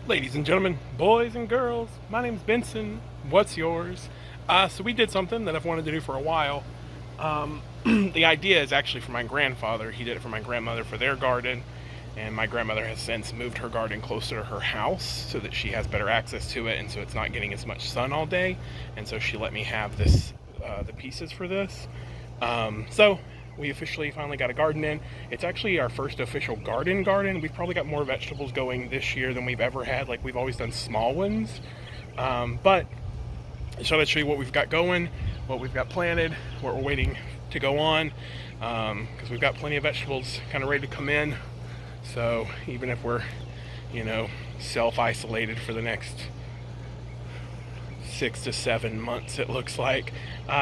Ladies and gentlemen, boys and girls, my name's Benson. What's yours? So we did something that I've wanted to do for a while. The idea is actually for my grandfather. He did it for my grandmother for their garden, and my grandmother has since moved her garden closer to her house so that she has better access to it, and so it's not getting as much sun all day. And so she let me have the pieces for this. So we officially finally got a garden in. It's actually our first official garden. We've probably got more vegetables going this year than we've ever had. Like, we've always done small ones. But I thought I'd show you what we've got going, what we've got planted, what we're waiting to go on. Because we've got plenty of vegetables kind of ready to come in. So even if we're, self-isolated for the next 6 to 7 months, it looks like.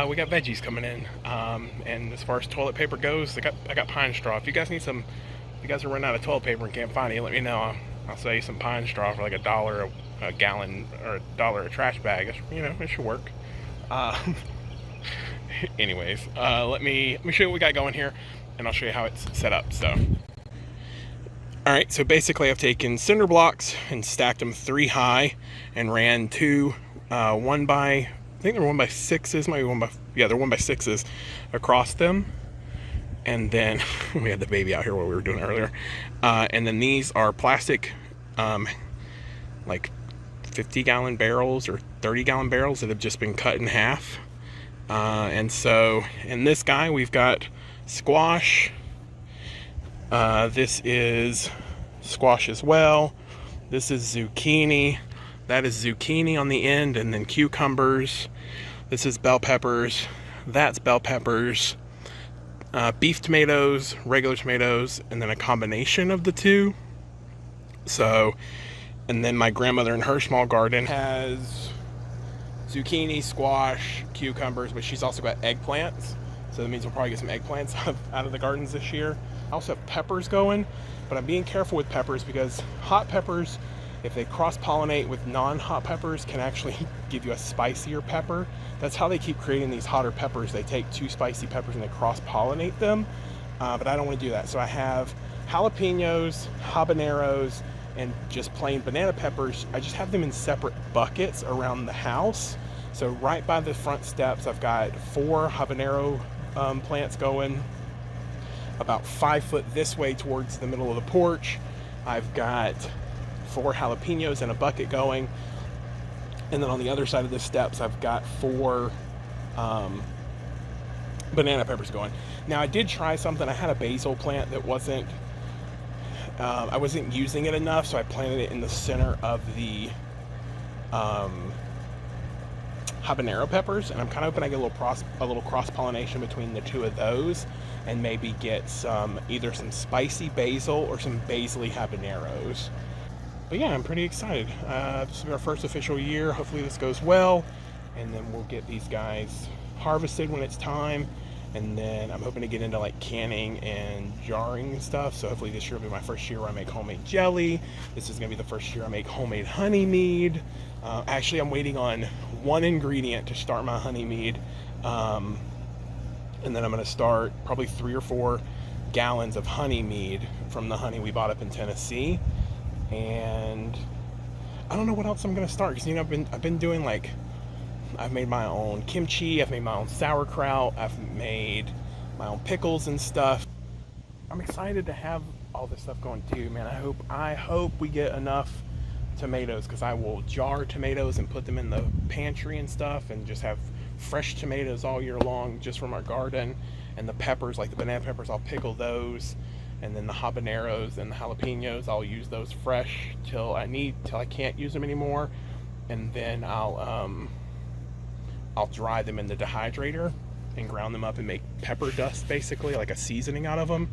We got veggies coming in, and as far as toilet paper goes, I got pine straw. If you guys are running out of toilet paper and can't find it, let me know. I'll sell you some pine straw for like $1 a gallon or $1 a trash bag. It should work. Anyways, let me show you what we got going here, and I'll show you how it's set up. So, all right. So basically, I've taken cinder blocks and stacked them 3 high, and ran two. I think they're 1x6s, maybe they're 1x6s across them. And then we had the baby out here while we were doing it earlier. And then these are plastic, like 50-gallon barrels or 30-gallon barrels that have just been cut in half. And so in this guy, we've got squash. This is squash as well. This is zucchini. That is zucchini on the end, and then cucumbers. This is bell peppers. That's bell peppers. Beef tomatoes, regular tomatoes, and then a combination of the two. So, and then my grandmother in her small garden has zucchini, squash, cucumbers, but she's also got eggplants. So that means we'll probably get some eggplants out of the gardens this year. I also have peppers going, but I'm being careful with peppers because hot peppers, if they cross-pollinate with non-hot peppers, can actually give you a spicier pepper. That's how they keep creating these hotter peppers. They take 2 spicy peppers and they cross-pollinate them, but I don't want to do that. So I have jalapenos, habaneros, and just plain banana peppers. I just have them in separate buckets around the house. So right by the front steps, I've got 4 habanero plants going, about 5 foot this way towards the middle of the porch. I've got 4 jalapenos in a bucket going, and then on the other side of the steps I've got 4 banana peppers going. Now I did try something. I had a basil plant that I wasn't using it enough, so I planted it in the center of the habanero peppers, and I'm kind of hoping I get a little cross pollination between the two of those, and maybe get either some spicy basil or some basil-y habaneros. But yeah, I'm pretty excited. This will be our first official year. Hopefully this goes well, and then we'll get these guys harvested when it's time. And then I'm hoping to get into like canning and jarring and stuff. So hopefully this year will be my first year where I make homemade jelly. This is gonna be the first year I make homemade honey mead. Actually, I'm waiting on one ingredient to start my honey mead. And then I'm gonna start probably 3 or 4 gallons of honey mead from the honey we bought up in Tennessee. And I don't know what else I'm gonna start, because I've been doing, like, I've made my own kimchi, I've made my own sauerkraut, I've made my own pickles and stuff. I'm excited to have all this stuff going too, man. I hope we get enough tomatoes, because I will jar tomatoes and put them in the pantry and stuff, and just have fresh tomatoes all year long just from our garden. And the peppers, like the banana peppers, I'll pickle those. And then the habaneros and the jalapenos, I'll use those fresh till I can't use them anymore. And then I'll dry them in the dehydrator and ground them up and make pepper dust, basically like a seasoning out of them.